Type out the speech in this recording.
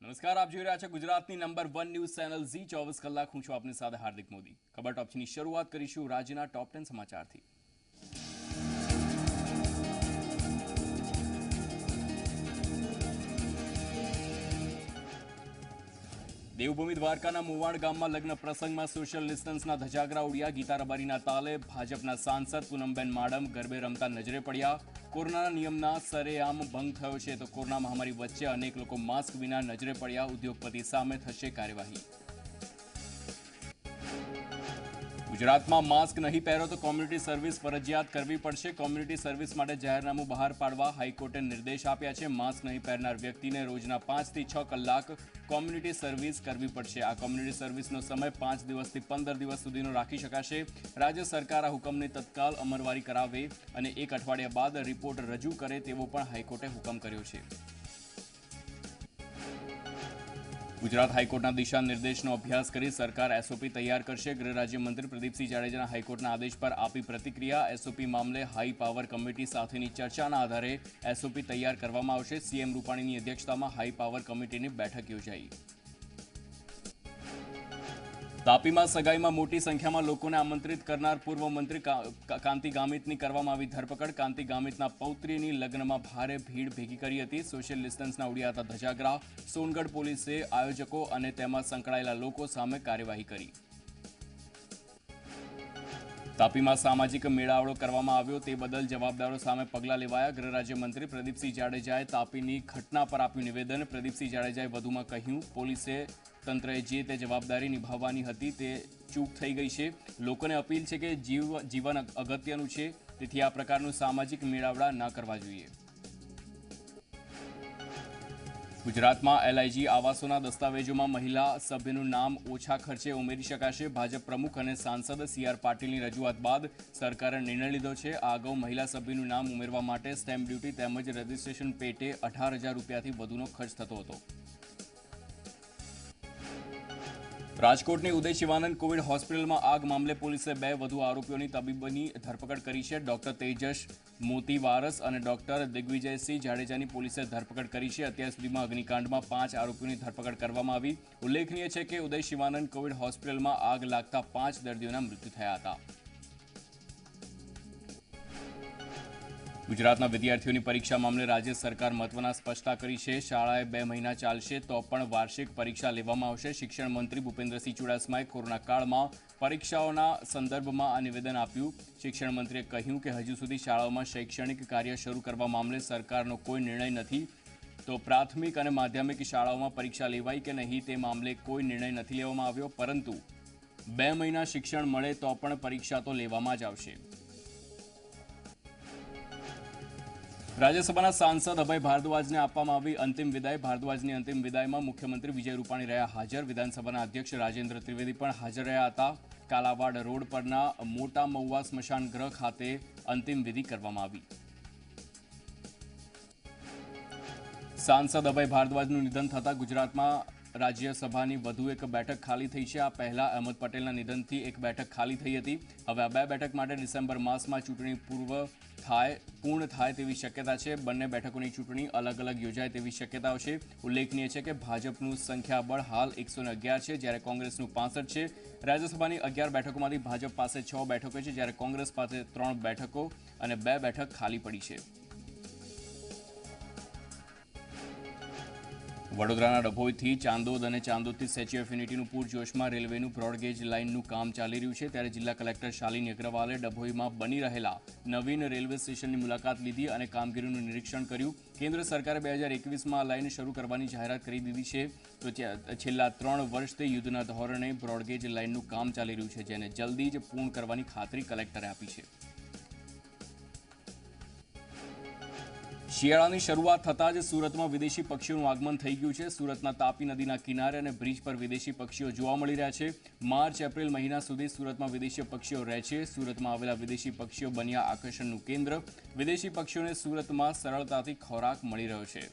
નમસ્કાર, આપ જોઈ રહ્યા છો ગુજરાતની નંબર 1 ન્યૂઝ ચેનલ ઝી 24 કલાક. હું છું આપની સાથે હાર્દિક મોદી. ખબર ટોપની શરૂઆત કરીશું રાજ્યના ટોપ 10 સમાચારથી. દેવભૂમિ દ્વારકાના મુવાડ ગામમાં લગ્ન પ્રસંગમાં સોશિયલ ડિસ્ટન્સના ધજાગરા ઉડ્યા. ગીતા રબારીના તાલે ભાજપના સાંસદ પૂનમબેન માડમ ગરબે રમતા નજરે પડ્યા. કોરોનાના નિયમના સરેઆમ ભંગ થયો છે તો કોરોના મહામારી વચ્ચે અનેક લોકો માસ્ક વિના નજરે પડ્યા. ઉદ્યોગપતિ સામે થશે કાર્યવાહી. ગુજરાતમાં માસ્ક નહીં પહેરો તો કોમ્યુનિટી સર્વિસ ફરજિયાત કરવી પડશે. કોમ્યુનિટી સર્વિસ માટે જાહેરનામું બહાર પાડવા હાઈકોર્ટે નિર્દેશ આપ્યા છે. માસ્ક નહીં પહેરનાર વ્યક્તિને રોજના 5 થી 6 કલાક કોમ્યુનિટી સર્વિસ કરવી પડશે. આ કોમ્યુનિટી સર્વિસનો સમય 5 દિવસથી 15 દિવસ સુધીનો રાખી શકાશે. રાજ્ય સરકાર આ હુકમની તત્કાલ અમલવારી કરાવે અને 1 અઠવાડિયા બાદ રિપોર્ટ રજૂ કરે તેવો પણ હાઈકોર્ટે હુકમ કર્યો છે. ગુજરાત હાઈકોર્ટના દિશા નિર્દેશનો અભ્યાસ કરી સરકાર એસઓપી તૈયાર કરશે. ગૃહ રાજ્યમંત્રી પ્રદીપસિંહ જાડેજાના હાઈકોર્ટના આદેશ પર આપી પ્રતિક્રિયા. એસઓપી મામલે હાઈ પાવર કમિટી સાથેની ચર્ચાના આધારે એસઓપી તૈયાર કરવામાં આવશે. સીએમ રૂપાણીની અધ્યક્ષતામાં હાઈ પાવર કમિટીની બેઠક યોજાઈ. તાપીમાં સગાઈમાં મોટી સંખ્યામાં લોકોને આમંત્રિત કરનાર પૂર્વ મંત્રી કાંતિ ગામિતની કરવામાં આવી ધરપકડ. કાંતિ ગામિતના પૌત્રીની લગ્નમાં ભારે ભીડ ભેગી કરી હતી. સોશિયલ ડિસ્ટન્સના ઉડ્યા હતા ધજાગરા. સોનગઢ પોલીસે આયોજકો અને તેમાં સંકળાયેલા લોકો સામે કાર્યવાહી કરી. તાપીમાં સામાજિક મેળાવડો કરવામાં આવ્યો તે બદલ જવાબદારો સામે પગલાં લેવાયા. ગૃહ રાજ્યમંત્રી પ્રદીપસિંહ જાડેજાએ તાપીની ઘટના પર આપ્યું નિવેદન. પ્રદીપસિંહ જાડેજાએ વધુમાં કહ્યું, પોલીસે તંત્રએ જે તે જવાબદારી નિભાવવાની હતી તે ચૂક થઈ ગઈ છે. લોકોને અપીલ છે કે જીવન અગત્યનું છે, તેથી આ પ્રકારનું સામાજિક મેળાવડા ન કરવા જોઈએ. ગુજરાતમાં એલઆઈજી આવાસોના દસ્તાવેજોમાં મહિલા સભ્યનું નામ ઓછા ખર્ચે ઉમેરી શકાશે. ભાજપ પ્રમુખ અને સાંસદ સી.આર. પાટીલની રજૂઆત બાદ સરકારે નિર્ણય લીધો છે. આ અગાઉ મહિલા સભ્યનું નામ ઉમેરવા માટે સ્ટેમ્પ ડ્યુટી તેમજ રજીસ્ટ્રેશન પેટે 18,000 રૂપિયાથી વધુનો ખર્ચ થતો હતો. રાજકોટની ઉદય શિવાનંદ કોવિડ હોસ્પિટલમાં આગ મામલે પોલીસે 2 વધુ આરોપીઓની તબીબની ધરપકડ કરી છે. ડોક્ટર તેજસ મોતીવારસ અને ડોક્ટર દિગ્વિજયસિંહ જાડેજાની પોલીસે ધરપકડ કરી છે. અત્યાર સુધીમાં અગ્નિકાંડમાં 5 આરોપીઓની ધરપકડ કરવામાં આવી. ઉલ્લેખનીય છે કે ઉદય શિવાનંદ કોવિડ હોસ્પિટલમાં આગ લાગતા 5 દર્દીઓના મૃત્યુ થયા હતા. ગુજરાતના વિદ્યાર્થીઓની પરીક્ષા મામલે રાજ્ય સરકાર મહત્વના સ્પષ્ટતા કરી છે. શાળાએ 2 મહિના ચાલશે તો પણ વાર્ષિક પરીક્ષા લેવામાં આવશે. શિક્ષણ મંત્રી ભૂપેન્દ્રસિંહ ચુડાસમાએ કોરોના કાળમાં પરીક્ષાઓના સંદર્ભમાં આ નિવેદન આપ્યું. શિક્ષણ મંત્રીએ કહ્યું કે હજુ સુધી શાળાઓમાં શૈક્ષણિક કાર્ય શરૂ કરવા મામલે સરકારનો કોઈ નિર્ણય નથી. તો પ્રાથમિક અને માધ્યમિક શાળાઓમાં પરીક્ષા લેવાય કે નહીં તે મામલે કોઈ નિર્ણય નથી લેવામાં આવ્યો, પરંતુ 2 મહિના શિક્ષણ મળે તો પણ પરીક્ષા તો લેવામાં જ આવશે. રાજ્યસભાના સાંસદ અભય ભારદ્વાજને આપવામાં આવી અંતિમ વિદાય. ભારદ્વાજની અંતિમ વિદાયમાં મુખ્યમંત્રી વિજય રૂપાણી રહ્યા હાજર. વિધાનસભાના અધ્યક્ષ રાજેન્દ્ર ત્રિવેદી પણ હાજર રહ્યા હતા. કાલાવાડ રોડ પરના મોટા મહુવા સ્મશાન ગૃહ ખાતે અંતિમ વિધિ કરવામાં આવી. સાંસદ અભય ભારદ્વાજનું નિધન થતાં ગુજરાતમાં રાજ્યસભાની વધુ એક બેઠક ખાલી થઈ છે. આ પહેલા અહેમદ પટેલના નિધનથી એક બેઠક ખાલી થઈ હતી. હવે આ 2 બેઠક માટે ડિસેમ્બર માસમાં ચૂંટણી પૂર્ણ થાય તેવી શક્યતા છે. બંને બેઠકોની ચૂંટણી અલગ અલગ યોજાય તેવી શક્યતાઓ છે. ઉલ્લેખનીય છે કે ભાજપનું સંખ્યાબળ હાલ 111 છે, જ્યારે કોંગ્રેસનું 65 છે. રાજ્યસભાની 11 બેઠકોમાંથી ભાજપ પાસે 6 બેઠકો છે, જ્યારે કોંગ્રેસ પાસે 3 બેઠકો અને 2 બેઠક ખાલી પડી છે. વડોદરાના ડભોઈથી ચાંદોદ અને ચાંદોદથી સ્ટેચ્યુ ઓફ યુનિટીનું પૂરજોશમાં. રેલવેનું બ્રોડગેજ લાઇનનું કામ ચાલી રહ્યું છે, ત્યારે જિલ્લા કલેક્ટર શાલિની અગ્રવાલે ડભોઈમાં બની રહેલા નવીન રેલવે સ્ટેશનની મુલાકાત લીધી અને કામગીરીનું નિરીક્ષણ કર્યું. કેન્દ્ર સરકારે 2021માં આ લાઇન શરૂ કરવાની જાહેરાત કરી દીધી છે, તો છેલ્લા 3 વર્ષથી યુદ્ધના ધોરણે બ્રોડગેજ લાઇનનું કામ ચાલી રહ્યું છે, જેને જલ્દી જ પૂર્ણ કરવાની ખાતરી કલેક્ટરે આપી છે. શિયાળાની શરૂઆત થતાં જ સુરતમાં વિદેશી પક્ષીઓનું આગમન થઈ ગયું છે. સુરતના તાપી નદીના કિનારે અને બ્રિજ પર વિદેશી પક્ષીઓ જોવા મળી રહ્યા છે. માર્ચ-એપ્રિલ મહિના સુધી સુરતમાં વિદેશી પક્ષીઓ રહે છે. સુરતમાં આવેલા વિદેશી પક્ષીઓ બન્યા આકર્ષણનું કેન્દ્ર. વિદેશી પક્ષીઓને સુરતમાં સરળતાથી ખોરાક મળી રહ્યો છે.